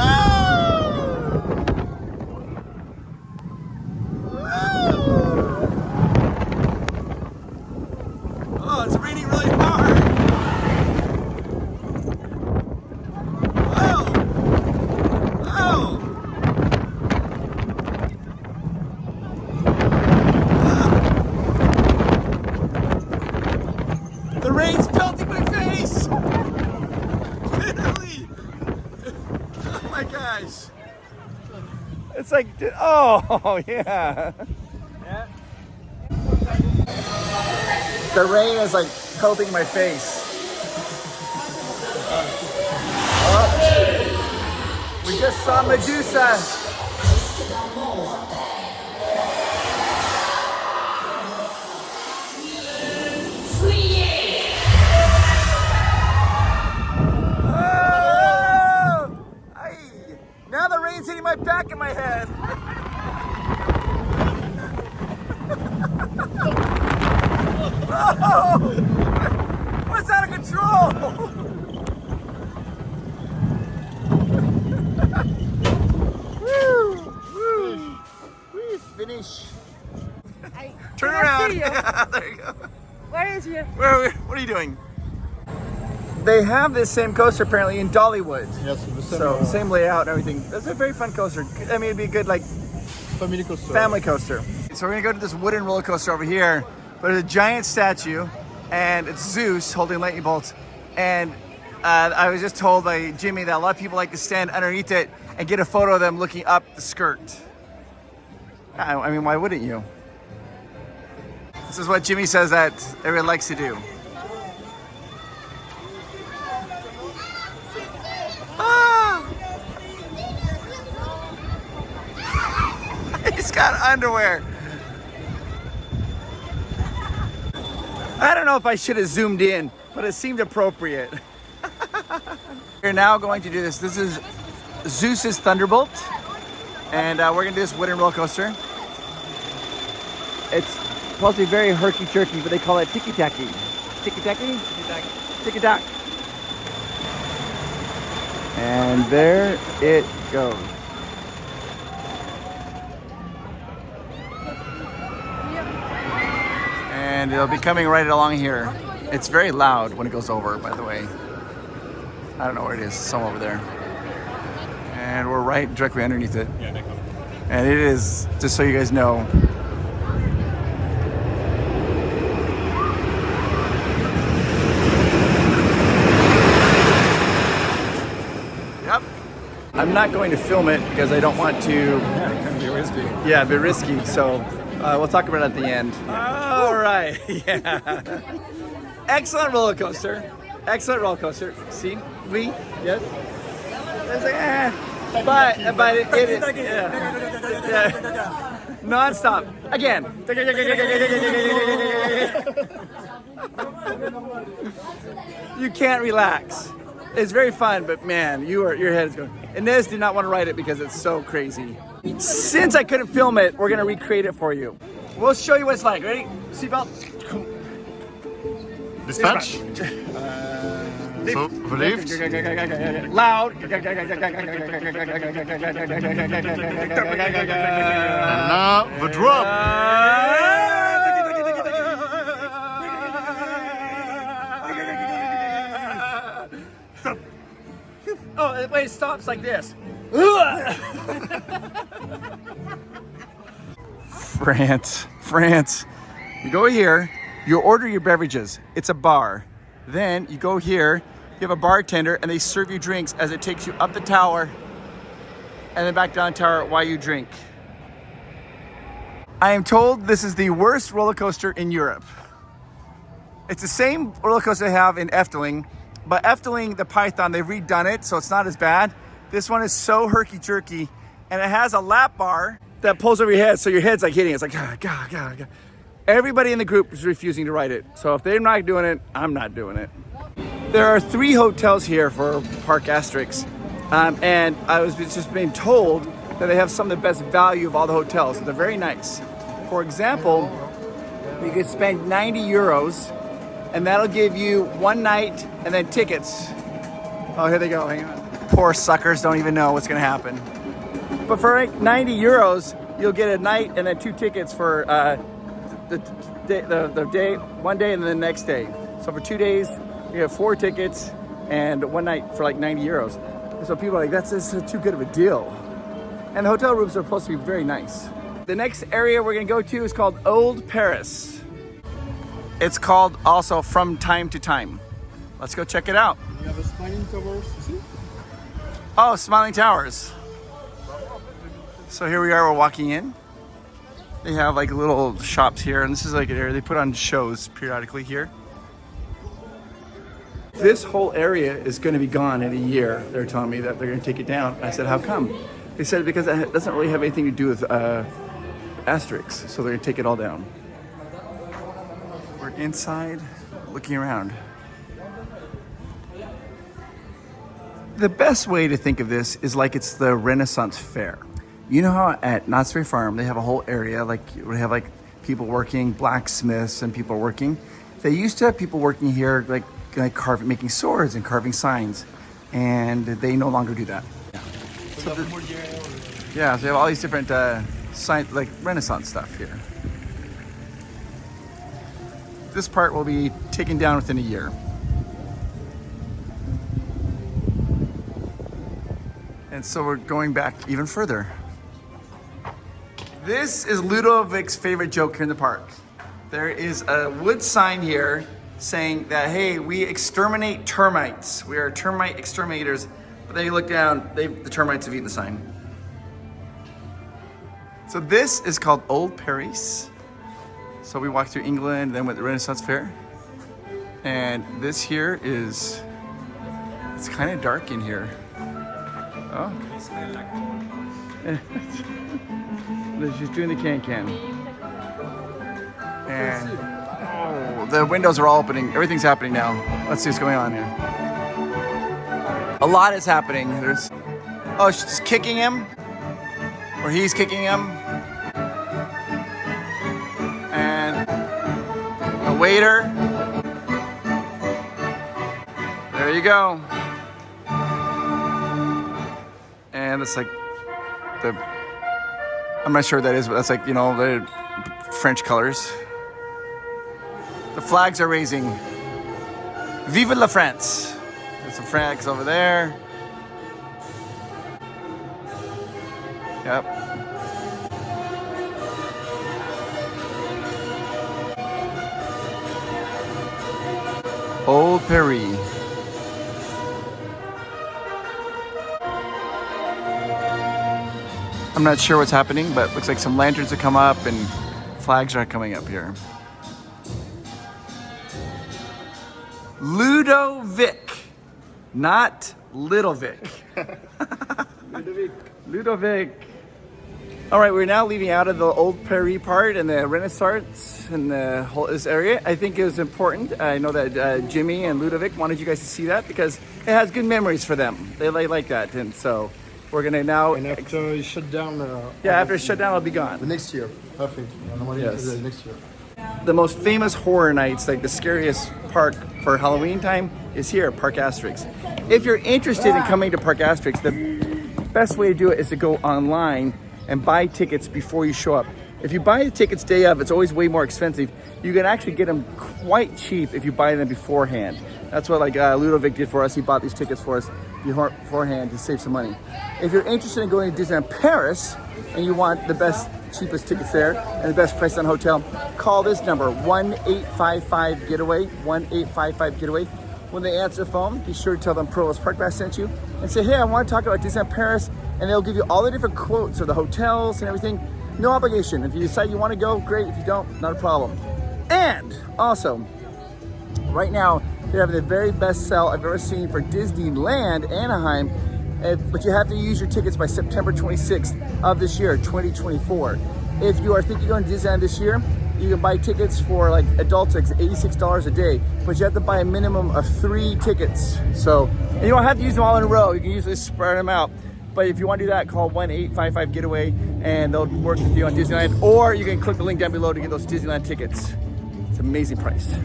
Oh, it's raining really hard. The rain's pelting my face! Literally! Oh my gosh! It's like, oh yeah! The rain is like pelting my face. Oh. We just saw Medusa! Now the rain's hitting my back and my head. Oh, what's out of control? Woo, woo, woo, finish. Turn around. Yeah, there you go. Where is you? What are you doing? They have this same coaster apparently in Dollywood. Yes, the same, so same layout and everything. That's a very fun coaster. I mean, it'd be a good like family coaster. Family coaster. So we're gonna go to this wooden roller coaster over here, but it's a giant statue, and it's Zeus holding lightning bolts. And I was just told by Jimmy that a lot of people like to stand underneath it and get a photo of them looking up the skirt. I mean, why wouldn't you? This is what Jimmy says that everyone likes to do. He's got underwear. I don't know if I should have zoomed in, but it seemed appropriate. We're now going to do this. This is Zeus's Thunderbolt. And we're gonna do this wooden roller coaster. It's supposed to be very herky-jerky, but they call it ticky-tacky. Ticky-tacky? Ticky-tack. And there it goes. And it'll be coming right along here. It's very loud when it goes over, by the way. I don't know where it is, somewhere over there. And we're right directly underneath it. And it is, just so you guys know, yep. I'm not going to film it because I don't want to. Yeah, it can be risky. Yeah, a bit risky. So we'll talk about it at the end. All right. Yeah. Excellent roller coaster. Excellent roller coaster. See? We? Yes? It's like, but it is. Yeah. Non-stop. Again. You can't relax. It's very fun, but man, your head is going. Inez did not want to ride it because it's so crazy. Since I couldn't film it, we're gonna recreate it for you. We'll show you what it's like. Ready? Seatbelt. Dispatch. So, verliefd. Loud. En now, the drop. Stop. Oh, wait, it stops like this. France. You go here, you order your beverages. It's a bar. Then you go here, you have a bartender, and they serve you drinks as it takes you up the tower and then back down the tower while you drink. I am told this is the worst roller coaster in Europe. It's the same roller coaster they have in Efteling, but Efteling, the Python, they've redone it, so it's not as bad. This one is so herky-jerky, and it has a lap bar that pulls over your head, so your head's like hitting it. It's like, God. Everybody in the group is refusing to ride it. So if they're not doing it, I'm not doing it. There are 3 hotels here for Parc Asterix. And I was just being told that they have some of the best value of all the hotels. They're very nice. For example, you could spend 90 euros and that'll give you 1 night and then tickets. Oh, here they go, hang on. Poor suckers don't even know what's gonna happen. But for like 90 euros, you'll get a night and then 2 tickets for the day, 1 day and then the next day. So for 2 days, you have 4 tickets and 1 night for like 90 euros. So people are like, that's too good of a deal. And the hotel rooms are supposed to be very nice. The next area we're gonna go to is called Old Paris. It's called also From Time to Time. Let's go check it out. You have a smiling towers, see? Oh, Smiling Towers. So here we are, we're walking in. They have like little shops here, and this is like an area they put on shows periodically here. This whole area is going to be gone in a year. They're telling me that they're going to take it down. I said, how come? They said because it doesn't really have anything to do with Astérix, so they're going to take it all down. We're inside, looking around. The best way to think of this is like it's the Renaissance Fair. You know how at Knott's Berry Farm they have a whole area like we have like people working, blacksmiths and people working. They used to have people working here like carving, making swords and carving signs, and they no longer do that. So so they have all these different science, like Renaissance stuff here. This part will be taken down within a year. And so we're going back even further. This is Ludovic's favorite joke here in the park. There is a wood sign here saying that, hey, we exterminate termites. We are termite exterminators. But then you look down, the termites have eaten the sign. So this is called Old Paris. So we walked through England, then went to the Renaissance Fair. And this here is, it's kind of dark in here. Oh. She's doing the can-can. And oh, the windows are all opening. Everything's happening now. Let's see what's going on here. A lot is happening. Oh, she's kicking him? where he's kicking him. And the waiter. There you go. And it's like I'm not sure what that is, but that's like, you know, the French colors. The flags are raising. Vive la France. There's some flags over there. Yep. Old Paris. I'm not sure what's happening, but it looks like some lanterns have come up and flags are coming up here. Ludovic, not Little Vic. Ludovic. All right, we're now leaving out of the Old Paris part and the Renaissance and the whole this area. I think it was important. I know that Jimmy and Ludovic wanted you guys to see that because it has good memories for them. They like that, and so we're gonna now. And after it's shut down. After it's shut down, it'll be gone. The next year, I think. Yes. The next year. The most famous horror nights, like the scariest park for Halloween time, is here at Parc Asterix. If you're interested in coming to Parc Asterix, the best way to do it is to go online and buy tickets before you show up. If you buy the tickets day of, it's always way more expensive. You can actually get them quite cheap if you buy them beforehand. That's what Ludovic did for us. He bought these tickets for us beforehand to save some money. If you're interested in going to Disneyland Paris and you want the best, cheapest tickets there and the best price on hotel, call this number, 1-855-GETAWAY, 1-855-GETAWAY. When they answer the phone, be sure to tell them PROVOST Park Pass sent you and say, hey, I want to talk about Disneyland Paris, and they'll give you all the different quotes of the hotels and everything. No obligation. If you decide you want to go, great. If you don't, not a problem. And also, right now, they're having the very best sale I've ever seen for Disneyland Anaheim, but you have to use your tickets by September 26th of this year, 2024. If you are thinking of going to Disneyland this year, you can buy tickets for like adults, like $86 a day, but you have to buy a minimum of 3 tickets. So, and you don't have to use them all in a row. You can usually spread them out. But if you want to do that, call 1-855-GETAWAY and they'll work with you on Disneyland, or you can click the link down below to get those Disneyland tickets. It's an amazing price.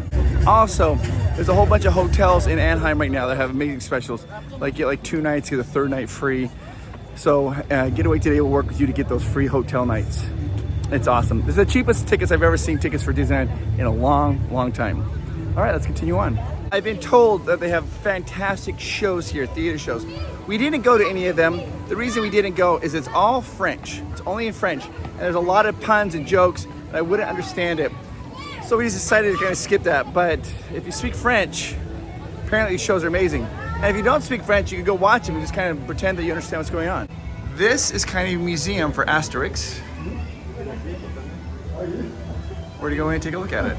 Also, there's a whole bunch of hotels in Anaheim right now that have amazing specials. Like get like 2 nights, get the 3rd night free. So Getaway Today will work with you to get those free hotel nights. It's awesome. This is the cheapest tickets I've ever seen tickets for Disneyland in a long, long time. All right, let's continue on. I've been told that they have fantastic shows here, theater shows. We didn't go to any of them. The reason we didn't go is it's all French. It's only in French. And there's a lot of puns and jokes, and I wouldn't understand it. So we just decided to kind of skip that. But if you speak French, apparently these shows are amazing. And if you don't speak French, you can go watch them and just kind of pretend that you understand what's going on. This is kind of a museum for Astérix. Where do you go in and take a look at it?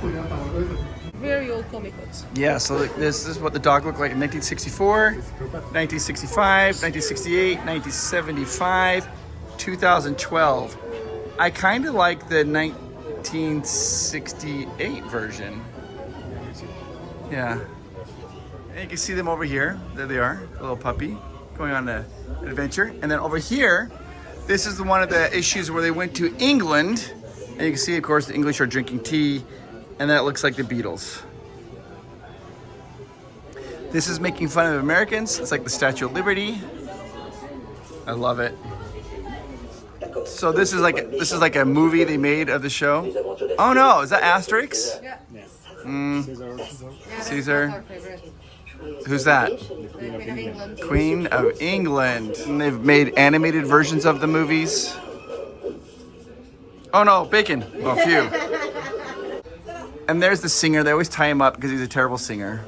Very old comic books. Yeah, so this is what the dog looked like in 1964, 1965, 1968, 1975, 2012. I kind of like the 1968 version. Yeah. And you can see them over here. There they are, a little puppy going on an adventure. And then over here, this is one of the issues where they went to England. And you can see, of course, the English are drinking tea. And that looks like the Beatles. This is making fun of Americans. It's like the Statue of Liberty. I love it. So this is like a movie they made of the show. Oh no, is that Astérix? Yeah. Caesar. Who's that? Queen of England. And they've made animated versions of the movies. Oh no, bacon. Oh, phew. And there's the singer. They always tie him up because he's a terrible singer.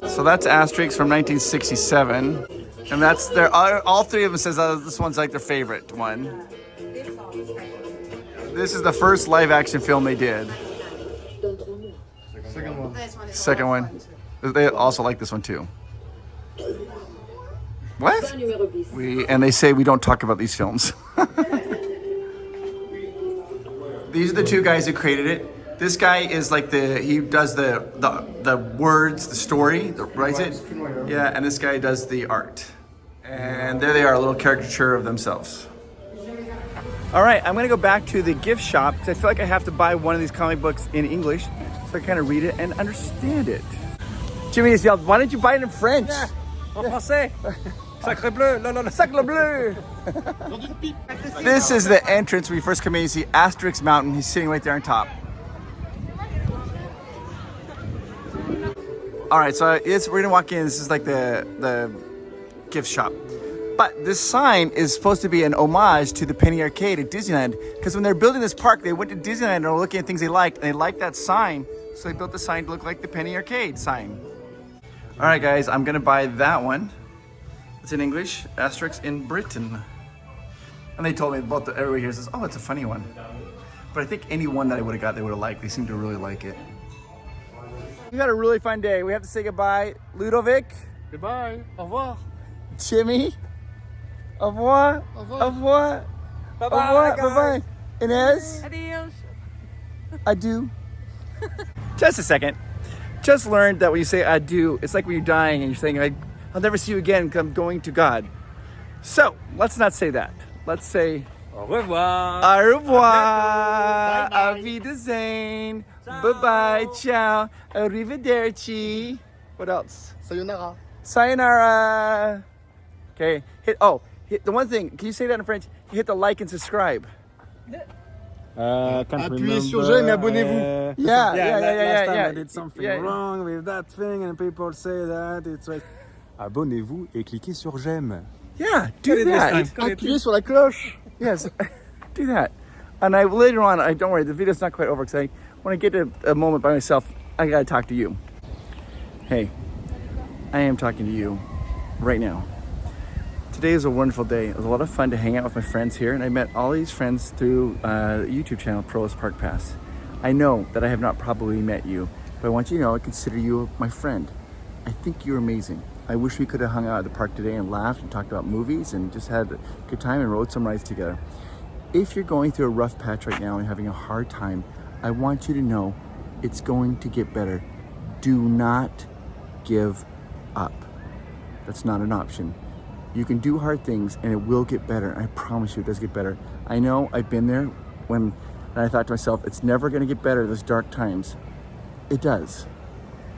So that's Astérix from 1967. And that's their, all 3 of them says this one's like their favorite one. This is the first live action film they did. Second one. They also like this one too. What? And they say we don't talk about these films. These are the 2 guys who created it. This guy is like he does the words, the story, writes it. Yeah, and this guy does the art. And there they are, a little caricature of themselves. All right, I'm gonna go back to the gift shop because I feel like I have to buy one of these comic books in English so I kind of read it and understand it. Jimmy has yelled, why don't you buy it in French? En français. Sacre bleu, la la la. Sacre bleu! This is the entrance when you first come in. You see Astérix Mountain. He's sitting right there on top. All right, so we're gonna walk in. This is like the gift shop. But this sign is supposed to be an homage to the Penny Arcade at Disneyland. Because when they're building this park, they went to Disneyland and were looking at things they liked, and they liked that sign. So they built the sign to look like the Penny Arcade sign. All right, guys, I'm gonna buy that one. It's in English, Astérix in Britain. And they told me about everybody here says, oh, it's a funny one. But I think any one that I would have got, they would have liked. They seem to really like it. We had a really fun day. We have to say goodbye. Ludovic. Goodbye. Au revoir. Jimmy. Au revoir. Au revoir. Au revoir. Bye Au revoir. bye. Bye-bye. Inez. Adios. Adieu. Just a second. Just learned that when you say adieu, it's like when you're dying and you're saying, I'll never see you again because I'm going to God. So, let's not say that. Let's say, Au revoir. au revoir. Bye-bye. Auf Wiedersehen. Bye-bye. Ciao. Arrivederci. What else? Sayonara. Sayonara. Okay. Hit the one thing. Can you say that in French? You hit the like and subscribe. Appuyez sur j'aime et abonnez-vous. Yeah. Last time yeah. I did something Yeah. wrong with that thing, and people say that it's like abonnez-vous et cliquez sur j'aime. Yeah, do that. Appuyez sur la cloche. Yes, do that. And later on, don't worry, the video's not quite over because when I get a moment by myself, I gotta talk to you. Hey, I am talking to you right now. Today is a wonderful day. It was a lot of fun to hang out with my friends here, and I met all these friends through the YouTube channel, PROVOST Park Pass. I know that I have not probably met you, but I want you to know I consider you my friend. I think you're amazing. I wish we could have hung out at the park today and laughed and talked about movies and just had a good time and rode some rides together. If you're going through a rough patch right now and having a hard time, I want you to know it's going to get better. Do not give up. That's not an option. You can do hard things and it will get better. I promise you it does get better. I know I've been there and I thought to myself, it's never gonna get better those dark times. It does.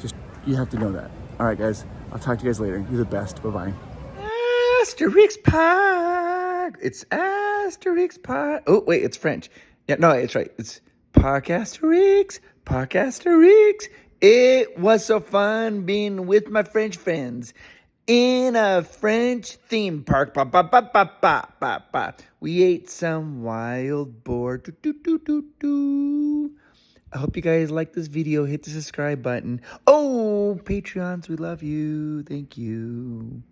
Just, you have to know that. All right, guys, I'll talk to you guys later. You're the best, bye-bye. Astérix Park. It's Astérix Park. Oh, wait, it's French. Yeah, no, it's right. It's Parc Asterix, Parc Asterix. It was so fun being with my French friends in a French theme park. Ba, ba, ba, ba, ba, ba, ba. We ate some wild boar. Do, do, do, do, do. I hope you guys like this video. Hit the subscribe button. Oh, Patreons, we love you. Thank you.